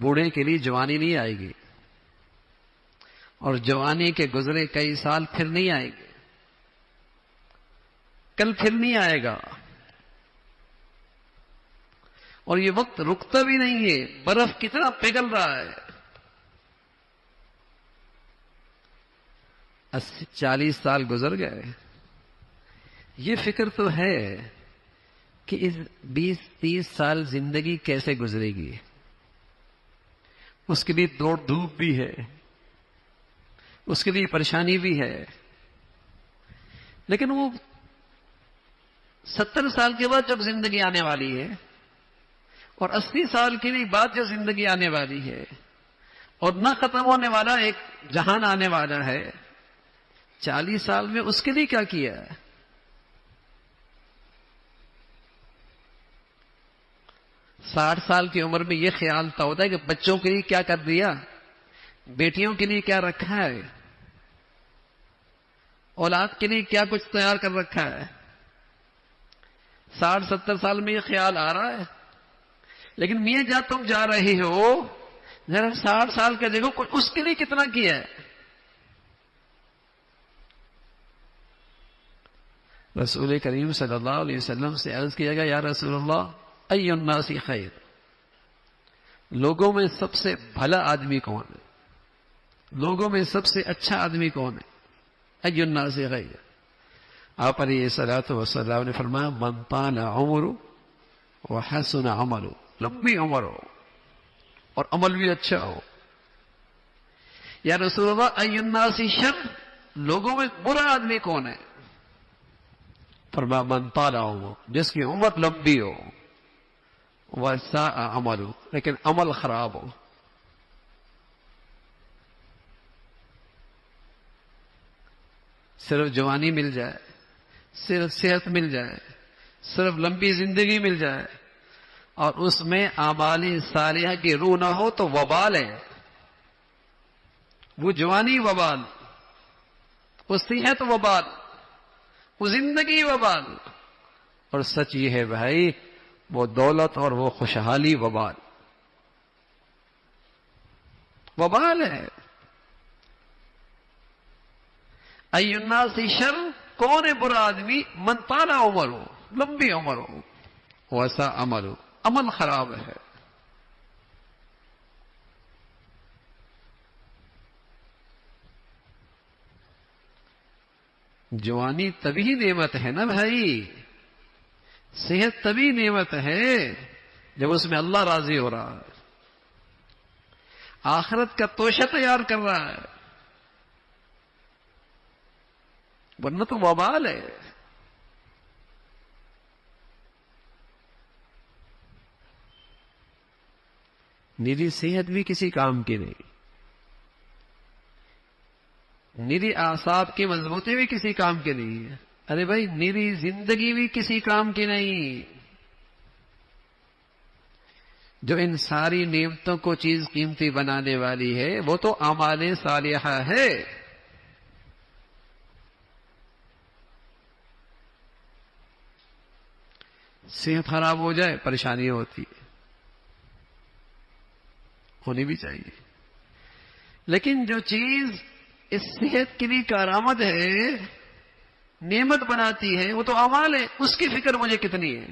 بوڑھے کے لیے جوانی نہیں آئے گی، اور جوانی کے گزرے کئی سال پھر نہیں آئے گے، کل پھر نہیں آئے گا، اور یہ وقت رکتا بھی نہیں ہے۔ برف کتنا پگھل رہا ہے، 40 سال گزر گئے۔ یہ فکر تو ہے کہ اس 20-30 سال زندگی کیسے گزرے گی، اس کے لیے دوڑ دھوپ بھی ہے، اس کے لیے پریشانی بھی ہے، لیکن وہ 70 سال کے بعد جب زندگی آنے والی ہے، اور 80 سال کے لیے بعد جو زندگی آنے والی ہے، اور نہ ختم ہونے والا ایک جہان آنے والا ہے، 40 سال میں اس کے لیے کیا کیا ہے؟ 60 سال کی عمر میں یہ خیال تھا ہوتا ہے کہ بچوں کے لیے کیا کر دیا، بیٹیوں کے لیے کیا رکھا ہے، اولاد کے لیے کیا کچھ تیار کر رکھا ہے۔ 60-70 سال میں یہ خیال آ رہا ہے، لیکن میاں جہاں تم جا رہے ہو ذرا 60 سال کا دیکھو کچھ اس کے لیے کتنا کیا ہے۔ رسول کریم صلی اللہ علیہ وسلم سے عرض کیا گیا، یا رسول اللہ ای الناس خیر، لوگوں میں سب سے بھلا آدمی کون ہے، لوگوں میں سب سے اچھا آدمی کون ہے؟ ای الناس خیر۔ آپ علیہ الصلوۃ والسلام نے فرمایا، من طال عمرہ وحسن عملہ، لمبی عمر ہو اور عمل بھی اچھا ہو۔ یا رسول اللہ ای الناس شر، لوگوں میں برا آدمی کون ہے؟ فرمایا من طال عمرہ، جس کی عمر لمبی ہو، وساء عملہ، لیکن عمل خراب ہو۔ صرف جوانی مل جائے، صرف صحت مل جائے، صرف لمبی زندگی مل جائے، اور اس میں اعمال صالحہ کی روح نہ ہو تو وبال ہے۔ وہ جوانی وبال، وہ صحت وبال، وہ زندگی وبال، اور سچ یہ ہے بھائی وہ دولت اور وہ خوشحالی وبال، وبال ہے۔ ای الناس شر، کون ہے برا آدمی؟ من طال عمر ہو، لمبی عمر ہو، وساء عمل ہو، عمل خراب ہے۔ جوانی تبھی نعمت ہے نا بھائی، صحت تبھی نعمت ہے جب اس میں اللہ راضی ہو رہا ہے، آخرت کا توشہ تیار کر رہا ہے، ورنہ تو وبال ہے۔ نیری صحت بھی کسی کام کی نہیں، نیری اعصاب کی مضبوطی بھی کسی کام کی نہیں ہے۔ ارے بھائی نیری زندگی بھی کسی کام کی نہیں۔ جو ان ساری نعمتوں کو چیز قیمتی بنانے والی ہے وہ تو اعمال صالحہ ہے۔ صحت خراب ہو جائے پریشانی ہوتی ہے، ہونی بھی چاہیے، لیکن جو چیز اس صحت کے لیے کارآمد ہے، نعمت بناتی ہے، وہ تو اعمال ہے، اس کی فکر مجھے کتنی ہے۔